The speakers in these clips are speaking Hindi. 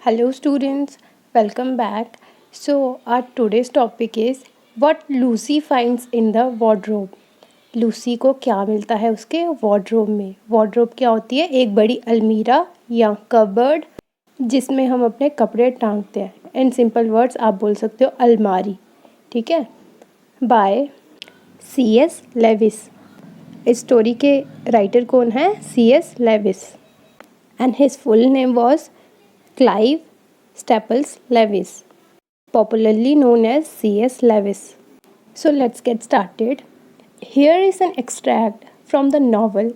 Hello students, welcome back. So our today's topic is what Lucy finds in the wardrobe. Lucy को क्या मिलता है उसके वार्डरोब में। वार्डरोब क्या होती है? एक बड़ी अलमीरा या कबर्ड जिसमें हम अपने कपड़े टांगते हैं। इन सिंपल वर्ड्स आप बोल सकते हो अलमारी। ठीक है। By C.S. लेविस। इस स्टोरी के राइटर कौन है? C.S. Lewis and his full name was Clive Staples Lewis, popularly known as C.S. Lewis. So let's get started. Here is an extract from the novel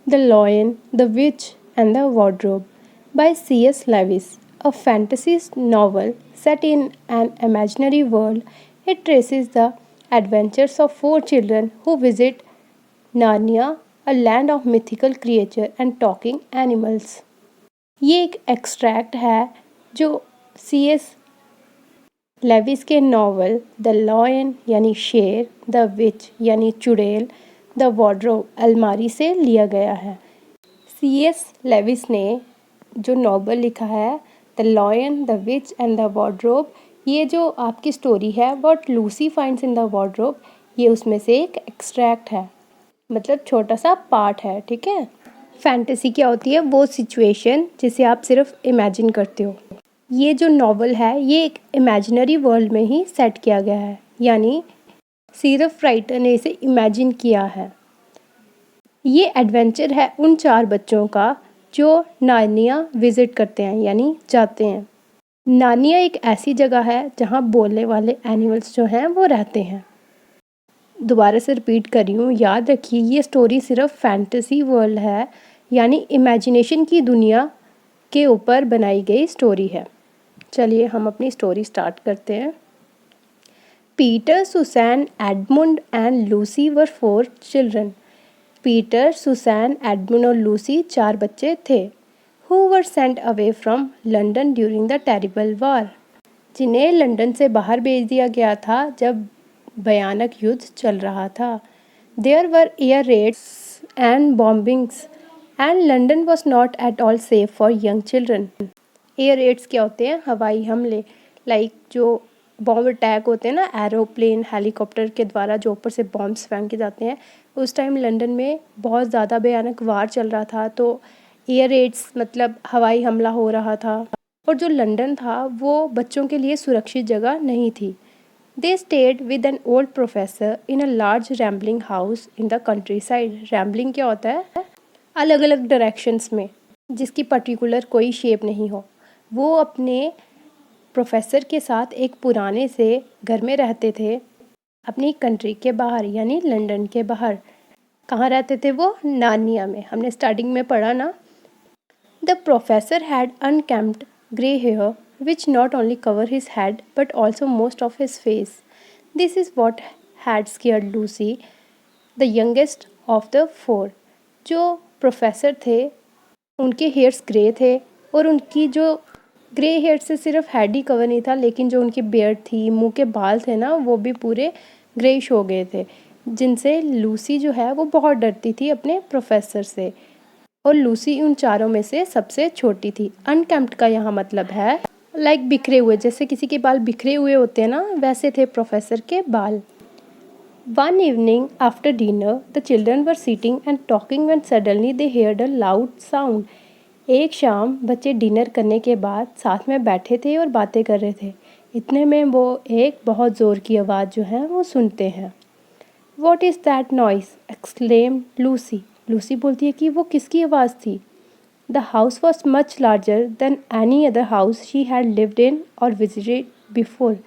The Lion, the Witch and the Wardrobe by C.S. Lewis, a fantasy novel set in an imaginary world. It traces the adventures of four children who visit Narnia, a land of mythical creatures and talking animals. ये एक एक्सट्रैक्ट है जो C.S. लेविस के नावल द लॉयन यानी शेर, द विच यानी चुड़ैल, द वार्डरोब अलमारी से लिया गया है। C.S. लेविस ने जो नावल लिखा है the lion, the witch and the wardrobe, ये जो आपकी स्टोरी है what Lucy finds in the wardrobe, ये उसमें से एक एक्सट्रैक्ट है, मतलब छोटा सा पार्ट है। ठीक है। फैंटेसी क्या होती है? वो सिचुएशन जिसे आप सिर्फ इमेजिन करते हो। ये जो नॉवल है ये एक इमेजिनरी वर्ल्ड में ही सेट किया गया है, यानी सिर्फ राइटर ने इसे इमेजिन किया है। ये एडवेंचर है उन चार बच्चों का जो नानिया विज़िट करते हैं यानी जाते हैं। नानिया एक ऐसी जगह है जहाँ बोलने वाले एनिमल्स जो हैं वो रहते हैं। दोबारा से रिपीट कर रही हूँ, याद रखिए ये स्टोरी सिर्फ फैंटेसी वर्ल्ड है, यानी इमेजिनेशन की दुनिया के ऊपर बनाई गई स्टोरी है। चलिए हम अपनी स्टोरी स्टार्ट करते हैं। Peter, Susan, एडमुंड and Lucy were four children. Peter, Susan, एडमुंड और लूसी चार बच्चे थे who were sent away from London during the terrible war, जिन्हें लंदन से बाहर भेज दिया गया था जब भयानक युद्ध चल रहा था। There were air raids and bombings and London was not at all safe for young children. Air raids क्या होते हैं? हवाई हमले, लाइक जो बॉम्ब अटैक होते हैं ना, एरोप्लेन हेलीकॉप्टर के द्वारा जो ऊपर से बॉम्ब्स फेंके जाते हैं। उस टाइम लंदन में बहुत ज़्यादा भयानक वार चल रहा था, तो एयर रेड्स मतलब हवाई हमला हो रहा था। और जो लंदन था वो बच्चों के लिए सुरक्षित जगह नहीं थी। They stayed with an old professor in a large rambling house in the countryside. Rambling क्या होता है? अलग अलग डायरेक्शंस में, जिसकी पर्टिकुलर कोई शेप नहीं हो। वो अपने प्रोफेसर के साथ एक पुराने से घर में रहते थे, अपनी कंट्री के बाहर यानी लंदन के बाहर। कहाँ रहते थे वो? नानिया में। हमने स्टार्टिंग में पढ़ा ना। The professor had unkempt grey hair which not only covered his head but also most of his face. This is what had scared Lucy, the youngest of the four. जो प्रोफेसर थे उनके हेयर्स ग्रे थे और उनकी जो ग्रे हेयर से सिर्फ हेड ही कवर नहीं था, लेकिन जो उनकी बियर्ड थी, मुंह के बाल थे ना, वो भी पूरे ग्रेइश हो गए थे, जिनसे लूसी जो है वो बहुत डरती थी अपने प्रोफेसर से। और लूसी उन चारों में से सबसे छोटी थी। अनकेम्प्ड का यहाँ मतलब है लाइक बिखरे हुए, जैसे किसी के बाल बिखरे हुए होते हैं ना, वैसे थे प्रोफेसर के बाल। One evening after dinner the children were sitting and talking when suddenly they heard a loud sound. एक शाम बच्चे डिनर करने के बाद साथ में बैठे थे और बातें कर रहे थे। इतने में वो एक बहुत ज़ोर की आवाज़ जो है वो सुनते हैं। What is that noise? Exclaimed Lucy. Lucy बोलती है कि वो किसकी आवाज़ थी? The house was much larger than any other house she had lived in और विजिटेड बिफोर।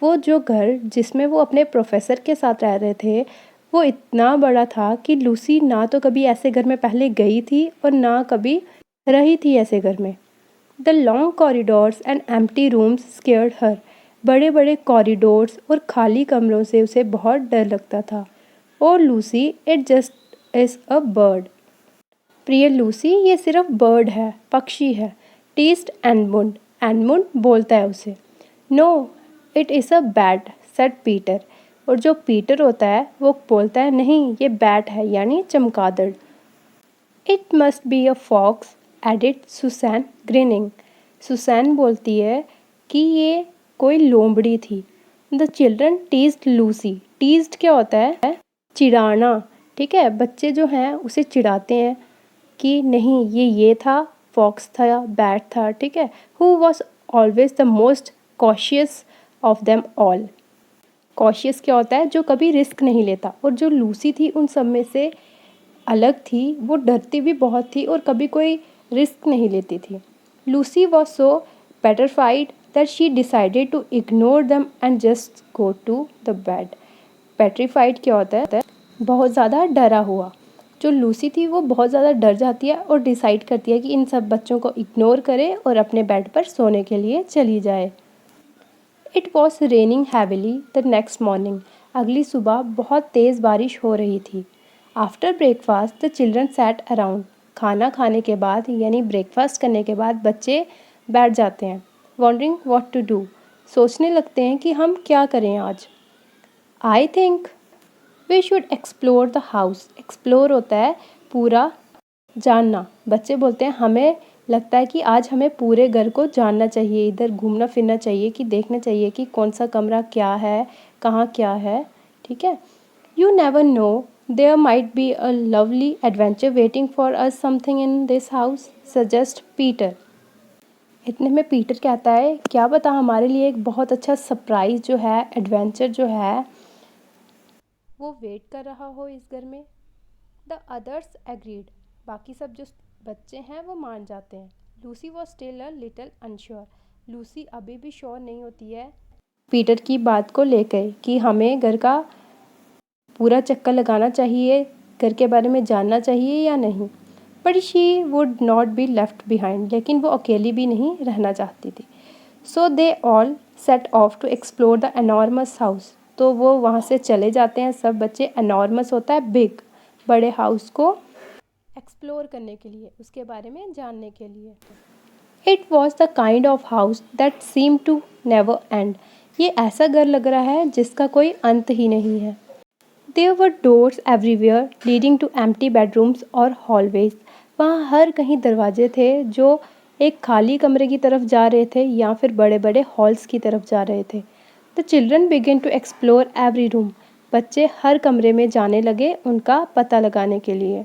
वो जो घर जिसमें वो अपने प्रोफेसर के साथ रह रहे थे वो इतना बड़ा था कि लूसी ना तो कभी ऐसे घर में पहले गई थी और ना कभी रही थी ऐसे घर में। The long corridors and empty rooms scared her. बड़े बड़े कॉरिडोर्स और खाली कमरों से उसे बहुत डर लगता था। और Lucy, it just is a bird. प्रिय लूसी, ये सिर्फ बर्ड है, पक्षी है। टीस्ट एडमुंड। एडमुंड बोलता है उसे। No, it is a bat, said Peter. और जो पीटर होता है वो बोलता है नहीं, ये बैट है यानी चमगादड़। It must be a fox, added Susan grinning. Susan बोलती है कि ये कोई लोमड़ी थी। The children teased Lucy. Teased क्या होता है? चिढ़ाना। ठीक है, बच्चे जो हैं उसे चिढ़ाते हैं कि नहीं ये था, फॉक्स था, बैट था। ठीक है, who was always the most cautious of them all. Cautious क्या होता है? जो कभी रिस्क नहीं लेता। और जो लूसी थी उन सब में से अलग थी, वो डरती भी बहुत थी और कभी कोई रिस्क नहीं लेती थी। Lucy was so petrified that she decided to ignore them and just go to the bed. Petrified क्या होता है? बहुत ज़्यादा डरा हुआ। जो लूसी थी वो बहुत ज़्यादा डर जाती है और डिसाइड करती है कि इन सब बच्चों को इग्नोर करे और अपने बेड पर सोने के लिए चली जाए। It was raining heavily the next morning. अगली सुबह बहुत तेज़ बारिश हो रही थी। After breakfast the children sat around. खाना खाने के बाद यानी ब्रेकफास्ट करने के बाद बच्चे बैठ जाते हैं। Wondering what to do. सोचने लगते हैं कि हम क्या करें आज। I think we should explore the house. Explore होता है पूरा जानना। बच्चे बोलते हैं हमें लगता है कि आज हमें पूरे घर को जानना चाहिए, इधर घूमना फिरना चाहिए, कि देखना चाहिए कि कौन सा कमरा क्या है, कहाँ क्या है। ठीक है, you never know, there might be a lovely adventure waiting for us something in this house, suggest Peter. इतने में पीटर कहता है क्या पता हमारे लिए एक बहुत अच्छा सरप्राइज जो है, एडवेंचर जो है वो वेट कर रहा हो इस घर में। The others agreed. बाकी सब जो बच्चे हैं वो मान जाते हैं। Lucy was still a little unsure. Lucy अभी भी श्योर नहीं होती है पीटर की बात को लेकर कि हमें घर का पूरा चक्कर लगाना चाहिए, घर के बारे में जानना चाहिए या नहीं। But she would not be left behind. लेकिन वो अकेली भी नहीं रहना चाहती थी। So they all set off to explore the enormous house. तो वो वहाँ से चले जाते हैं सब बच्चे। एनॉर्मस होता है बिग, बड़े हाउस को एक्सप्लोर करने के लिए, उसके बारे में जानने के लिए। It was the kind of house that seem to never end. ये ऐसा घर लग रहा है जिसका कोई अंत ही नहीं है। There were doors everywhere leading to empty bedrooms और हॉलवेज। वहाँ हर कहीं दरवाजे थे जो एक खाली कमरे की तरफ जा रहे थे या फिर बड़े बड़े हॉल्स की तरफ जा रहे थे। The children begin to explore every room. बच्चे हर कमरे में जाने लगे उनका पता लगाने के लिए।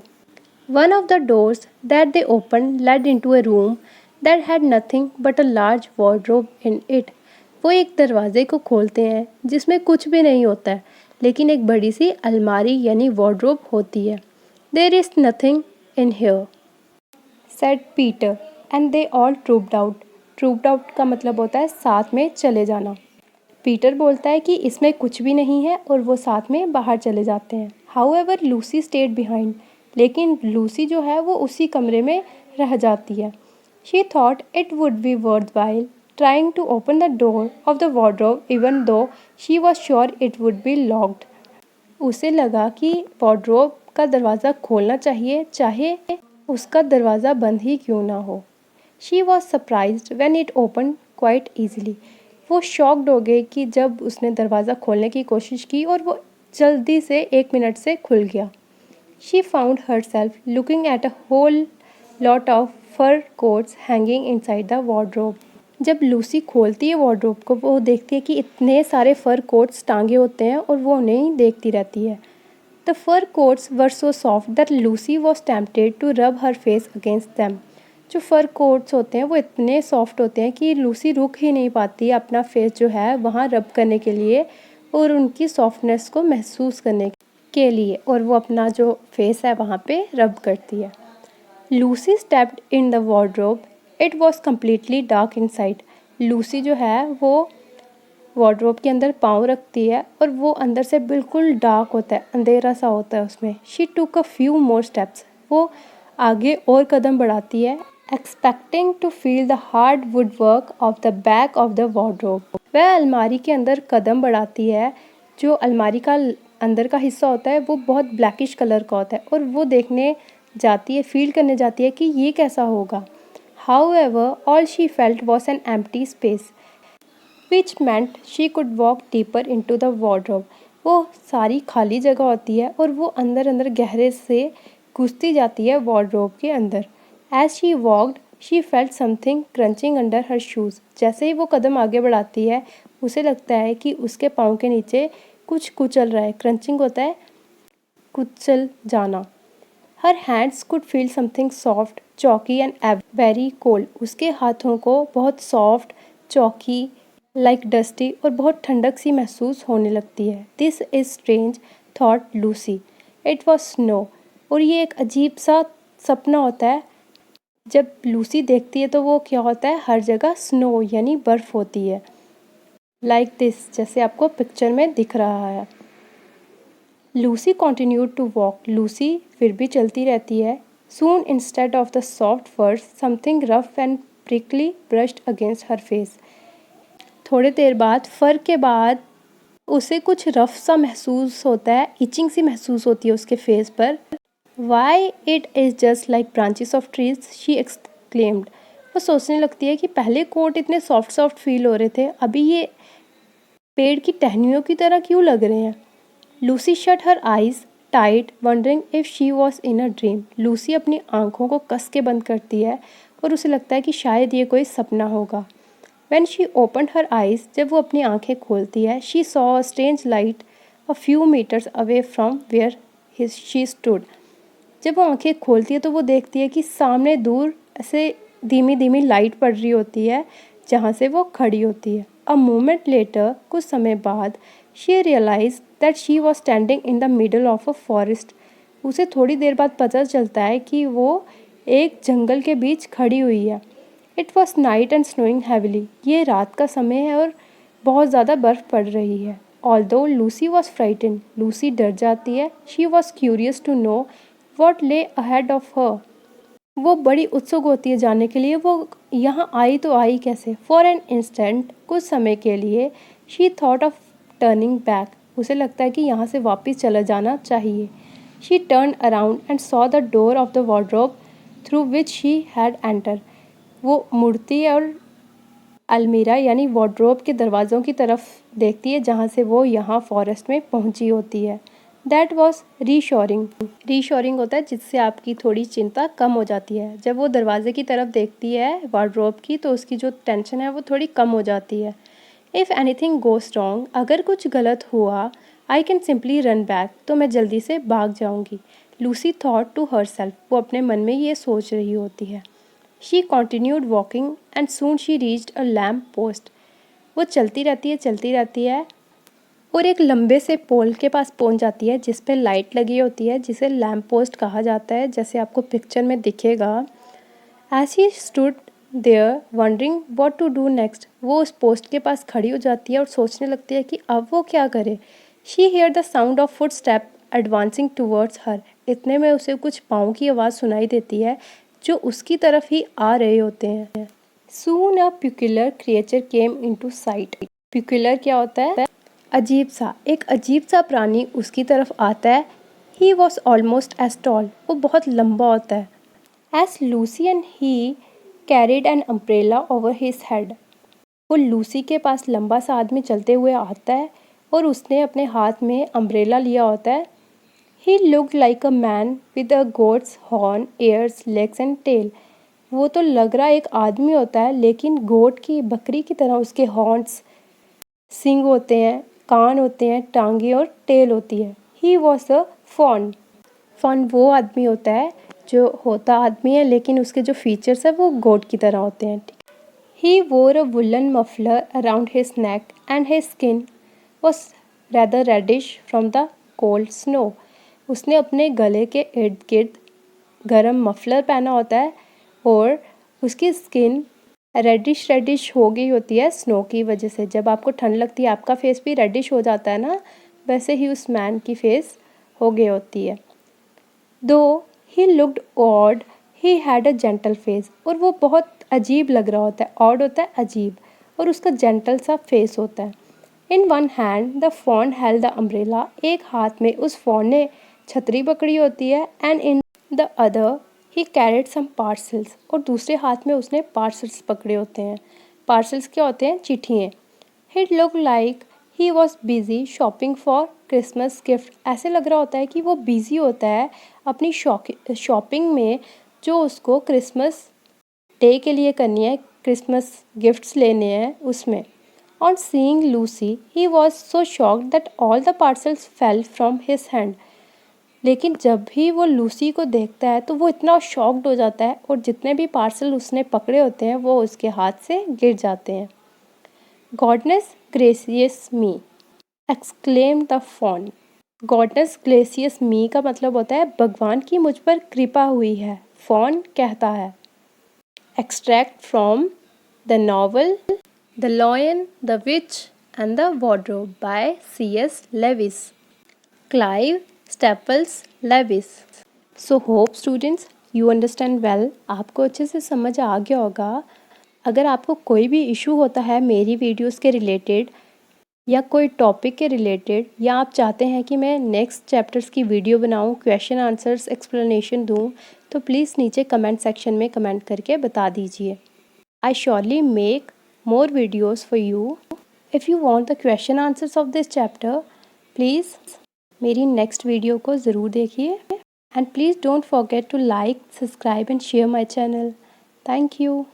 One of the doors that they open led into a room that had nothing but a large wardrobe in it. वो एक दरवाजे को खोलते हैं जिसमें कुछ भी नहीं होता है, लेकिन एक बड़ी सी अलमारी यानी वार्डरोब होती है। There is nothing in here said Peter and they all trooped out. Trooped out का मतलब होता है साथ में चले जाना। पीटर बोलता है कि इसमें कुछ भी नहीं है और वो साथ में बाहर चले जाते हैं। However Lucy stayed behind. लेकिन लूसी जो है वो उसी कमरे में रह जाती है। She thought it would be worth while trying to open the door of the wardrobe even though she was sure it would be locked. उसे लगा कि वार्डरोब का दरवाज़ा खोलना चाहिए चाहे उसका दरवाज़ा बंद ही क्यों ना हो। She was surprised when it open quite easily. वो शॉक्ड हो गई कि जब उसने दरवाज़ा खोलने की कोशिश की और वो जल्दी से 1 मिनट से खुल गया। She found herself looking at a whole lot of fur coats hanging inside the wardrobe. जब लूसी खोलती है वार्डरोब को वो देखती है कि इतने सारे फर कोट्स टांगे होते हैं और वो उन्हें देखती रहती है। The fur coats were so soft that Lucy was tempted to rub her face against them. जो फर कोट्स होते हैं वो इतने सॉफ्ट होते हैं कि लूसी रुक ही नहीं पाती अपना फेस जो है वहाँ रब करने के लिए और उनकी सॉफ्टनेस को महसूस करने के लिए, और वो अपना जो फेस है वहाँ पे रब करती है। Lucy stepped in the wardrobe. It was completely dark inside. Lucy जो है वो वार्डरोब के अंदर पाँव रखती है और वो अंदर से बिल्कुल डार्क होता है, अंधेरा सा होता है उसमें। शी टूक अ फ्यू मोर स्टेप्स। वो आगे और कदम बढ़ाती है expecting to feel the hard woodwork of the back of the wardrobe. वह अलमारी के अंदर कदम बढ़ाती है। जो अलमारी का अंदर का हिस्सा होता है वो बहुत ब्लैकिश कलर का होता है और वो देखने जाती है, फील करने जाती है कि ये कैसा होगा। However, all she felt was an empty space, which meant she could walk deeper into the wardrobe. वो सारी खाली जगह होती है और वो अंदर अंदर गहरे से घुसती जाती है वार्डरोब के अंदर। As she walked, she felt something crunching under her shoes. जैसे ही वो कदम आगे बढ़ाती है उसे लगता है कि उसके पाँव के नीचे कुछ कुचल रहा है। क्रंचिंग होता है कुचल जाना। Her hands could feel something soft chalky and very cold. उसके हाथों को बहुत सॉफ्ट चॉकी लाइक डस्टी और बहुत ठंडक सी महसूस होने लगती है। This is strange thought Lucy, it was snow. और ये एक अजीब सा सपना होता है। जब लूसी देखती है तो वो क्या होता है, हर जगह स्नो यानी बर्फ़ होती है। लाइक दिस, जैसे आपको पिक्चर में दिख रहा है। Lucy continued to walk. Lucy फिर भी चलती रहती है। Soon instead of the soft furs something rough and prickly brushed against her face. थोड़ी देर बाद, फर के बाद उसे कुछ रफ सा महसूस होता है, इचिंग सी महसूस होती है उसके फेस पर। Why it is just like branches of trees, she exclaimed. वो सोचने लगती है कि पहले कोट इतने सॉफ्ट सॉफ्ट फील हो रहे थे, अभी ये पेड़ की टहनियों की तरह क्यों लग रहे हैं। Lucy shut her eyes tight wondering if she was in a dream. Lucy अपनी आंखों को कस के बंद करती है और उसे लगता है कि शायद ये कोई सपना होगा। When she opened her eyes, जब वो अपनी आंखें खोलती है, she saw a strange light a few meters away from where she stood. जब वो आंखें खोलती है तो वो देखती है कि सामने दूर ऐसे धीमी धीमी लाइट पड़ रही होती है जहाँ से वो खड़ी होती है। A moment later, कुछ समय बाद, she realized that she was standing in the middle of a forest. उसे थोड़ी देर बाद पता चलता है कि वो एक जंगल के बीच खड़ी हुई है। It was night and snowing heavily. ये रात का समय है और बहुत ज़्यादा बर्फ़ पड़ रही है। Although Lucy was frightened, Lucy डर जाती है। She was curious to know what lay ahead of her. वो बड़ी उत्सुक होती है जानने के लिए वो यहाँ आई तो आई कैसे। फॉर एन इंस्टेंट, कुछ समय के लिए, she thought of turning back. उसे लगता है कि यहाँ से वापस चला जाना चाहिए। She turn around and saw the door of the wardrobe through which she had enter. वो मुड़ती है और अलमीरा यानी वार्डरोब के दरवाज़ों की तरफ देखती है जहाँ से वो यहाँ फॉरेस्ट में पहुँची होती है। That was reshoring. रीशोरिंग होता है जिससे आपकी थोड़ी चिंता कम हो जाती है। जब वो दरवाजे की तरफ देखती है वार्डरोब की तो उसकी जो टेंशन है वो थोड़ी कम हो जाती है। इफ़ एनीथिंग गोज़ रॉन्ग, अगर कुछ गलत हुआ, I can simply run back, तो मैं जल्दी से भाग जाऊँगी। Lucy thought to herself, वो अपने मन में ये सोच रही होती है। She continued walking and soon she reached a lamp post. वो चलती रहती है और एक लंबे से पोल के पास पहुंच जाती है जिस पे लाइट लगी होती है, जिसे लैम्प पोस्ट कहा जाता है, जैसे आपको पिक्चर में दिखेगा। As he stood there wondering what to do next, वो उस पोस्ट के पास खड़ी हो जाती है और सोचने लगती है कि अब वो क्या करे। She hear the sound of foot step advancing towards her. इतने में उसे कुछ पाँव की आवाज़ सुनाई देती है जो उसकी तरफ ही आ रहे होते हैं। सून अ प्यूकुलर क्रिएचर केम इनटू साइट। प्यूकुलर क्या होता है, अजीब सा। एक अजीब सा प्राणी उसकी तरफ आता है। He was almost as tall, वो बहुत लंबा होता है। As Lucy and he carried an umbrella over his head. वो लूसी के पास लंबा सा आदमी चलते हुए आता है और उसने अपने हाथ में अम्ब्रेला लिया होता है। He looked like a man with a goat's horn ears legs and tail. वो तो लग रहा एक आदमी होता है लेकिन गोट की बकरी की तरह उसके हॉर्न्स सींग होते हैं, कान होते हैं, टांगे और टेल होती है। He was a faun. Faun वो आदमी होता है जो होता आदमी है लेकिन उसके जो फीचर्स है वो गोट की तरह होते हैं। He wore a woollen muffler around his neck and his skin was rather reddish from the cold snow. उसने अपने गले के इर्द गिर्द गर्म मफलर पहना होता है और उसकी स्किन रेडिश हो गई होती है स्नो की वजह से। जब आपको ठंड लगती है आपका फेस भी रेडिश हो जाता है ना, वैसे ही उस मैन की फेस हो गई होती है। दो he looked odd, he had a gentle face. और वो बहुत अजीब लग रहा होता है। ऑड होता है अजीब, और उसका जेंटल सा फेस होता है। In one hand the faun held the umbrella. एक हाथ में उस फॉन ने छतरी पकड़ी होती है। And in the other he carried some parcels. और दूसरे हाथ में उसने पार्सल्स पकड़े होते हैं। पार्सल्स क्या होते हैं, चिट्ठियाँ। He look like he was busy shopping for Christmas gift. ऐसे लग रहा होता है कि वो बिजी होता है अपनी शॉपिंग में जो उसको क्रिसमस डे के लिए करनी है, क्रिसमस गिफ्ट्स लेने हैं उसमें। On seeing Lucy he was so shocked that all the parcels fell from his hand. लेकिन जब भी वो लूसी को देखता है तो वो इतना शॉक्ड हो जाता है और जितने भी पार्सल उसने पकड़े होते हैं वो उसके हाथ से गिर जाते हैं। Goodness gracious me exclaim the faun. Goodness gracious me का मतलब होता है भगवान की मुझ पर कृपा हुई है, फॉन कहता है। Extract from the novel the lion the witch and the wardrobe by C.S. Lewis, Clive Staples Lewis. So hope students you understand well, आपको अच्छे से समझ आ गया होगा। अगर आपको कोई भी इशू होता है मेरी वीडियोस के रिलेटेड या कोई टॉपिक के रिलेटेड, या आप चाहते हैं कि मैं नेक्स्ट चैप्टर्स की वीडियो बनाऊं, क्वेश्चन आंसर्स एक्सप्लेनेशन दूं, तो प्लीज़ नीचे कमेंट सेक्शन में कमेंट करके बता दीजिए। I surely make more videos for you. If you want the question answers of this chapter, please मेरी नेक्स्ट वीडियो को ज़रूर देखिए। And please don't forget to like, subscribe and share my channel. Thank you.